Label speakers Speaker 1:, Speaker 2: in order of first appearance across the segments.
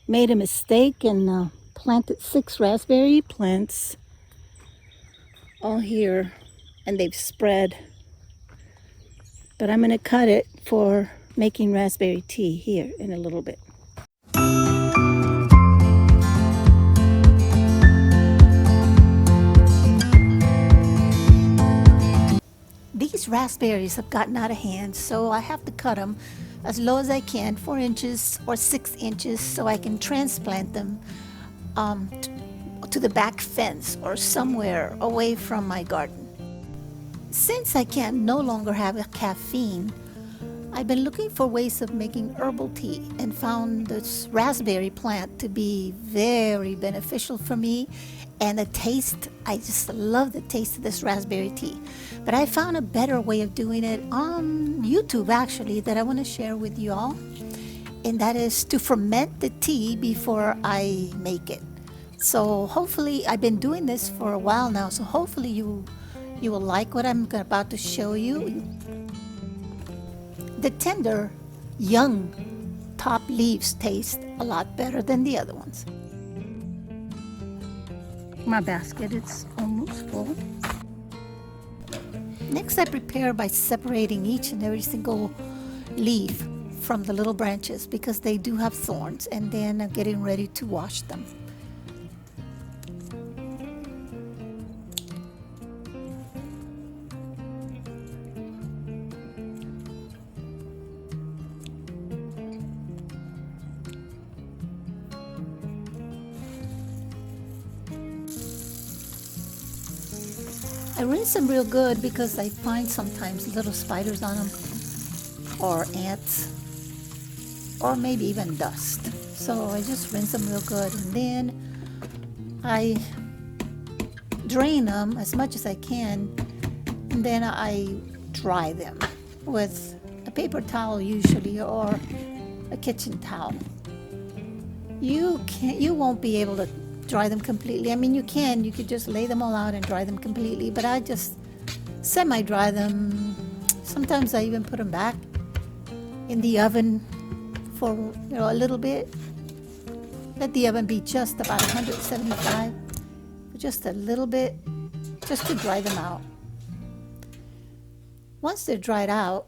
Speaker 1: made a mistake and planted 6 raspberry plants all here, and they've spread. But I'm going to cut it for making raspberry tea here in a little bit. These raspberries have gotten out of hand, so I have to cut them as low as I can, 4 inches or 6 inches, so I can transplant them to the back fence or somewhere away from my garden. Since I can no longer have a caffeine, I've been looking for ways of making herbal tea and found this raspberry plant to be very beneficial for me. And the taste, I just love the taste of this raspberry tea. But I found a better way of doing it on YouTube actually that I want to share with you all. And that is to ferment the tea before I make it. So hopefully, I've been doing this for a while now, so hopefully you will like what I'm about to show you. The tender, young top leaves taste a lot better than the other ones. My basket is almost full. Next, I prepare by separating each and every single leaf from the little branches because they do have thorns, and then I'm getting ready to wash them. I rinse them real good because I find sometimes little spiders on them, or ants, or maybe even dust. So I just rinse them real good, and then I drain them as much as I can, and then I dry them with a paper towel usually, or a kitchen towel. You won't be able to dry them completely. I mean, you could just lay them all out and dry them completely, but I just semi-dry them. Sometimes I even put them back in the oven for a little bit. Let the oven be just about 175, just a little bit, just to dry them out. Once they're dried out,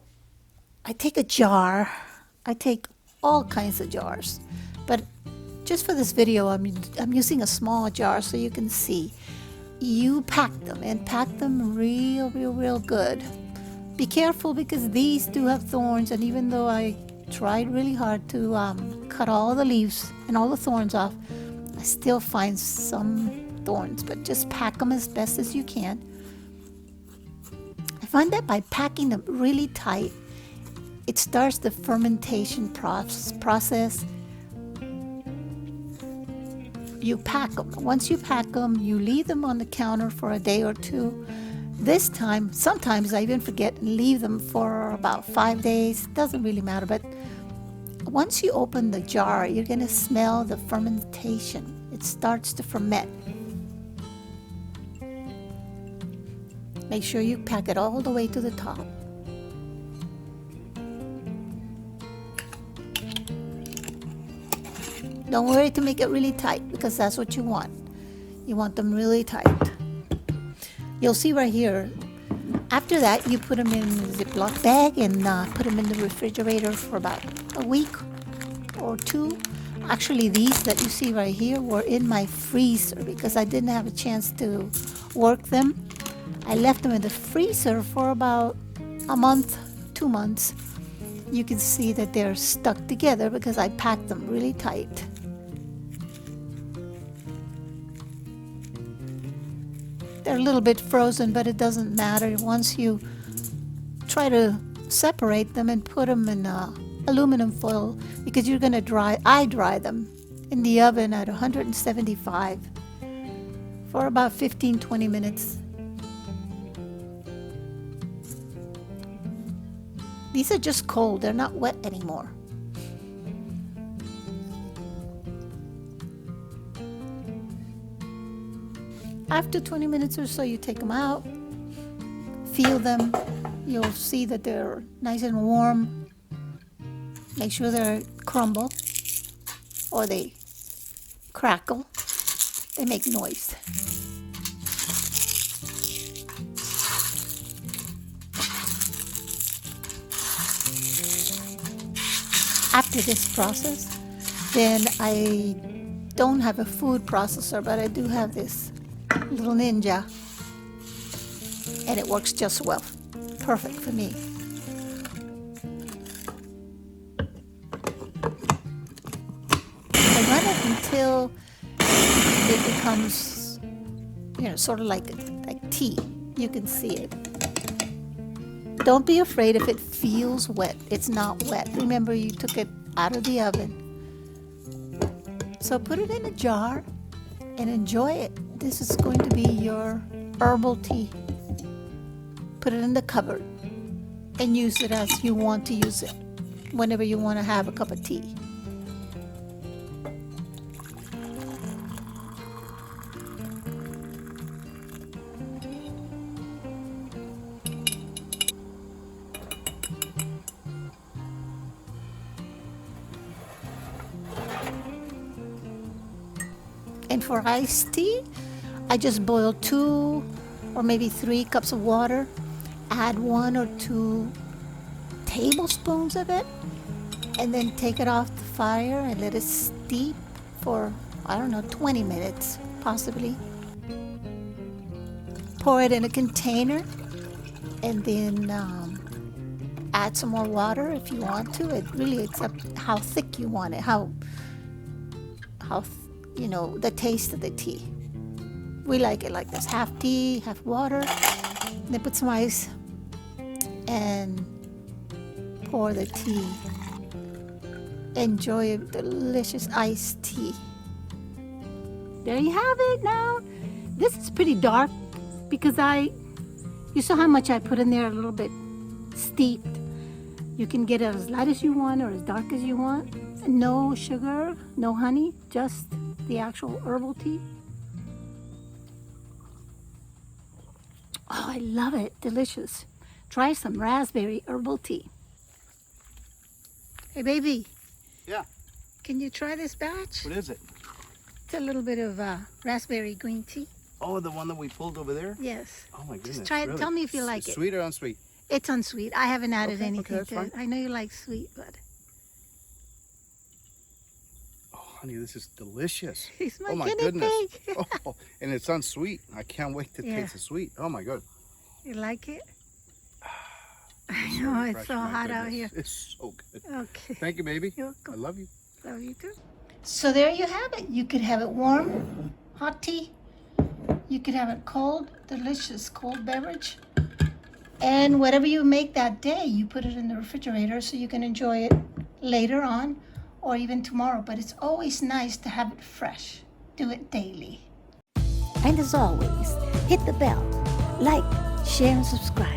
Speaker 1: I take a jar. I take all kinds of jars, but just for this video, I'm using a small jar so you can see. You pack them, and pack them real good. Be careful because these do have thorns, and even though I tried really hard to cut all the leaves and all the thorns off, I still find some thorns, but just pack them as best as you can. I find that by packing them really tight, it starts the fermentation process. You pack them. Once you pack them, you leave them on the counter for a day or two. This time, sometimes I even forget and leave them for about 5 days. Doesn't really matter, but once you open the jar, you're going to smell the fermentation. It starts to ferment. Make sure you pack it all the way to the top. Don't worry to make it really tight because that's what you want. You want them really tight. You'll see right here. After that, you put them in a Ziploc bag and put them in the refrigerator for about a week or two. Actually, these that you see right here were in my freezer because I didn't have a chance to work them. I left them in the freezer for about a month, 2 months. You can see that they're stuck together because I packed them really tight. They're a little bit frozen, but it doesn't matter. Once you try to separate them and put them in aluminum foil, because you're going to I dry them in the oven at 175 for about 15-20 minutes. These are just cold, they're not wet anymore. After 20 minutes or so, you take them out, feel them. You'll see that they're nice and warm. Make sure they're crumble or they crackle. They make noise. After this process, then I don't have a food processor, but I do have this little Ninja, and it works just well. Perfect for me. I run it until it becomes, sort of like tea. You can see it. Don't be afraid if it feels wet. It's not wet. Remember, you took it out of the oven. So put it in a jar and enjoy it. This is going to be your herbal tea. Put it in the cupboard and use it as you want to use it, whenever you want to have a cup of tea. And for iced tea, I just boil 2 or maybe 3 cups of water, add 1 or 2 tablespoons of it, and then take it off the fire and let it steep for, 20 minutes possibly. Pour it in a container and then add some more water if you want to. It really, it's up how thick you want it, how the taste of the tea. We like it like this, half tea, half water. Then put some ice and pour the tea. Enjoy a delicious iced tea. There you have it now. This is pretty dark because you saw how much I put in there, a little bit steeped. You can get it as light as you want or as dark as you want. No sugar, no honey, just the actual herbal tea. Oh, I love it. Delicious. Try some raspberry herbal tea. Hey, baby.
Speaker 2: Yeah.
Speaker 1: Can you try this batch?
Speaker 2: What is it?
Speaker 1: It's a little bit of raspberry green tea.
Speaker 2: Oh, the one that we pulled over there?
Speaker 1: Yes.
Speaker 2: Oh my goodness.
Speaker 1: Just try it.
Speaker 2: Really?
Speaker 1: Tell me if you like it.
Speaker 2: Sweet or unsweet?
Speaker 1: It's unsweet. I haven't added
Speaker 2: Okay,
Speaker 1: anything
Speaker 2: that's
Speaker 1: to
Speaker 2: fine.
Speaker 1: it. I know you like sweet, but
Speaker 2: Oh, honey, this is delicious.
Speaker 1: he's my
Speaker 2: Oh my
Speaker 1: guinea
Speaker 2: goodness.
Speaker 1: pig.
Speaker 2: Oh, and it's unsweet. I can't wait to
Speaker 1: Yeah.
Speaker 2: taste the sweet. Oh my god.
Speaker 1: You like it? I
Speaker 2: So
Speaker 1: know, it's
Speaker 2: refreshing,
Speaker 1: so
Speaker 2: my
Speaker 1: hot out
Speaker 2: goodness.
Speaker 1: here.
Speaker 2: It's so good.
Speaker 1: Okay.
Speaker 2: Thank you, baby.
Speaker 1: You're
Speaker 2: I
Speaker 1: welcome.
Speaker 2: love you.
Speaker 1: Love you too. So there you have it. You could have it warm, hot tea. You could have it cold, delicious cold beverage. And whatever you make that day, you put it in the refrigerator so you can enjoy it later on or even tomorrow. But it's always nice to have it fresh. Do it daily. And as always, hit the bell, like, share, and subscribe.